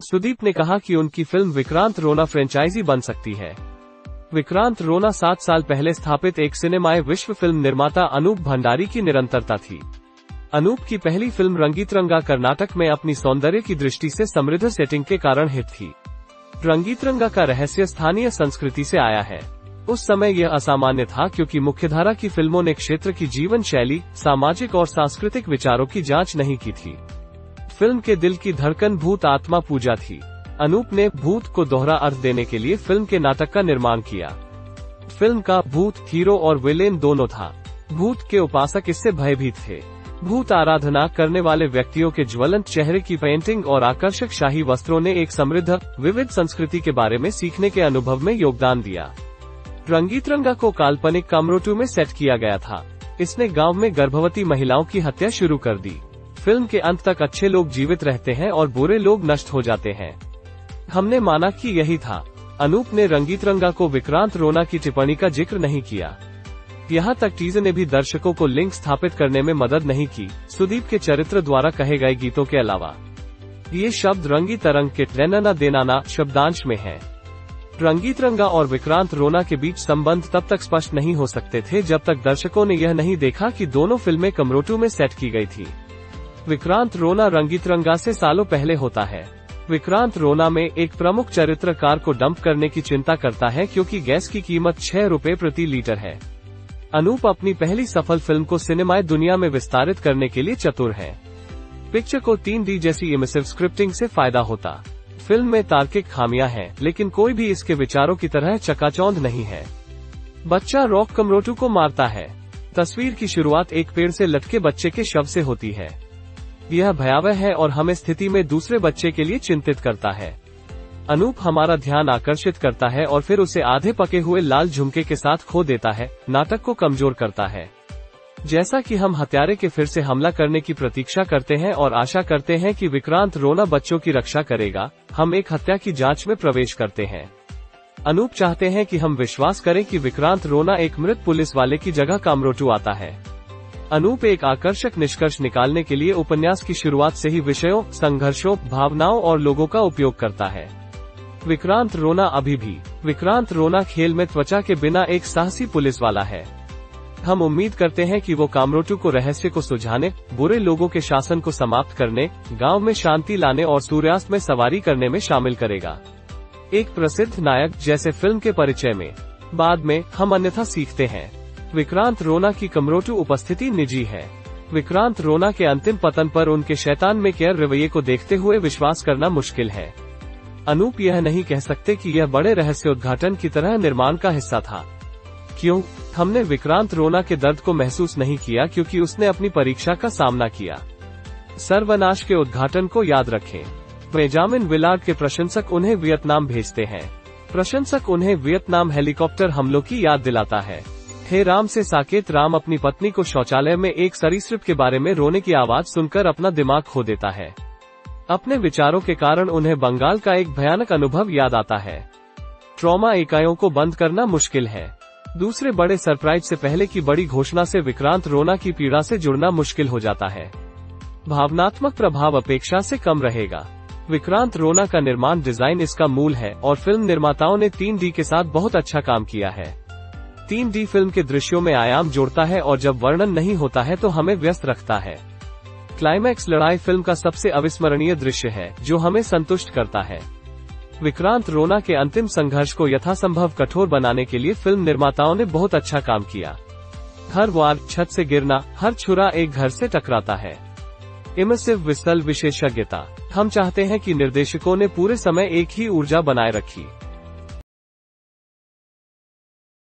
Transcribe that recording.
सुदीप ने कहा कि उनकी फिल्म विक्रांत रोना फ्रेंचाइजी बन सकती है। विक्रांत रोना 7 साल पहले स्थापित एक सिनेमाए विश्व फिल्म निर्माता अनूप भंडारी की निरंतरता थी। अनूप की पहली फिल्म रंगीतरंगा कर्नाटक में अपनी सौंदर्य की दृष्टि से समृद्ध सेटिंग के कारण हिट थी। रंगीतरंगा का रहस्य स्थानीय संस्कृति से आया है। उस समय यह असामान्य था क्योंकि मुख्यधारा की फिल्मों ने क्षेत्र की जीवन शैली, सामाजिक और सांस्कृतिक विचारों की जांच नहीं की थी। फिल्म के दिल की धड़कन भूत आत्मा पूजा थी। अनूप ने भूत को दोहरा अर्थ देने के लिए फिल्म के नाटक का निर्माण किया। फिल्म का भूत हीरो और विलेन दोनों था। भूत के उपासक इससे भयभीत थे। भूत आराधना करने वाले व्यक्तियों के ज्वलंत चेहरे की पेंटिंग और आकर्षक शाही वस्त्रों ने एक समृद्ध, विविध संस्कृति के बारे में सीखने के अनुभव में योगदान दिया। रंगीतरंगा को काल्पनिक कामरूटू में सेट किया गया था। इसने गांव में गर्भवती महिलाओं की हत्या शुरू कर दी। फिल्म के अंत तक अच्छे लोग जीवित रहते हैं और बुरे लोग नष्ट हो जाते हैं। हमने माना कि यही था। अनूप ने रंगीतरंगा को विक्रांत रोना की टिप्पणी का जिक्र नहीं किया। यहाँ तक टीजर ने भी दर्शकों को लिंक स्थापित करने में मदद नहीं की, सुदीप के चरित्र द्वारा कहे गए गीतों के अलावा। ये शब्द रंगी तरंग के लेना देना शब्दांश में है। रंगीतरंगा और विक्रांत रोना के बीच संबंध तब तक स्पष्ट नहीं हो सकते थे जब तक दर्शकों ने यह नहीं देखा कि दोनों फिल्में कमरूटू में सेट की गई थी। विक्रांत रोना रंगीतरंगा से सालों पहले होता है। विक्रांत रोना में एक प्रमुख चरित्र कार को डंप करने की चिंता करता है क्योंकि गैस की कीमत 6 रुपए प्रति लीटर है। अनूप अपनी पहली सफल फिल्म को सिनेमाई दुनिया में विस्तारित करने के लिए चतुर है। पिक्चर को 3D जैसी इमर्सिव स्क्रिप्टिंग से फायदा होता। फिल्म में तार्किक खामियां हैं, लेकिन कोई भी इसके विचारों की तरह चकाचौंध नहीं है। बच्चा रॉक कमरूटू को मारता है। तस्वीर की शुरुआत एक पेड़ से लटके बच्चे के शव से होती है। यह भयावह है और हमें स्थिति में दूसरे बच्चे के लिए चिंतित करता है। अनूप हमारा ध्यान आकर्षित करता है और फिर उसे आधे पके हुए लाल झुमके के साथ खो देता है, नाटक को कमजोर करता है। जैसा कि हम हत्यारे के फिर से हमला करने की प्रतीक्षा करते हैं और आशा करते हैं कि विक्रांत रोना बच्चों की रक्षा करेगा, हम एक हत्या की जांच में प्रवेश करते हैं। अनूप चाहते हैं कि हम विश्वास करें कि विक्रांत रोना एक मृत पुलिस वाले की जगह कामरूटू आता है। अनूप एक आकर्षक निष्कर्ष निकालने के लिए उपन्यास की शुरुआत से ही विषयों, संघर्षों, भावनाओं और लोगों का उपयोग करता है। विक्रांत रोना अभी भी विक्रांत रोना खेल में त्वचा के बिना एक साहसी पुलिस वाला है। हम उम्मीद करते हैं कि वो कामरूटू को रहस्य को सुलझाने, बुरे लोगों के शासन को समाप्त करने, गांव में शांति लाने और सूर्यास्त में सवारी करने में शामिल करेगा। एक प्रसिद्ध नायक जैसे फिल्म के परिचय में। बाद में हम अन्यथा सीखते हैं। विक्रांत रोना की कमरूटू उपस्थिति निजी है। विक्रांत रोना के अंतिम पतन पर उनके शैतान में केयर रवैये को देखते हुए विश्वास करना मुश्किल है। अनूप यह नहीं कह सकते कि यह बड़े रहस्योद्घाटन की तरह निर्माण का हिस्सा था। क्यों? हमने विक्रांत रोना के दर्द को महसूस नहीं किया क्योंकि उसने अपनी परीक्षा का सामना किया। सर्वनाश के उद्घाटन को याद रखें। बेंजामिन विलार्ड के प्रशंसक उन्हें वियतनाम भेजते हैं। प्रशंसक उन्हें वियतनाम हेलीकॉप्टर हमलों की याद दिलाता है। हे राम से साकेत राम अपनी पत्नी को शौचालय में एक सरीसृप के बारे में रोने की आवाज सुनकर अपना दिमाग खो देता है। अपने विचारों के कारण उन्हें बंगाल का एक भयानक अनुभव याद आता है। ट्रॉमा इकाइयों को बंद करना मुश्किल है। दूसरे बड़े सरप्राइज से पहले की बड़ी घोषणा से विक्रांत रोना की पीड़ा से जुड़ना मुश्किल हो जाता है। भावनात्मक प्रभाव अपेक्षा से कम रहेगा। विक्रांत रोना का निर्माण डिजाइन इसका मूल है और फिल्म निर्माताओं ने 3D के साथ बहुत अच्छा काम किया है। 3D फिल्म के दृश्यों में आयाम जोड़ता है और जब वर्णन नहीं होता है तो हमें व्यस्त रखता है। क्लाइमैक्स लड़ाई फिल्म का सबसे अविस्मरणीय दृश्य है जो हमें संतुष्ट करता है। विक्रांत रोना के अंतिम संघर्ष को यथासंभव कठोर बनाने के लिए फिल्म निर्माताओं ने बहुत अच्छा काम किया। हर वार छत से गिरना, हर छुरा एक घर से टकराता है। इमर्सिव विसल विशेषज्ञता। हम चाहते हैं कि निर्देशकों ने पूरे समय एक ही ऊर्जा बनाए रखी।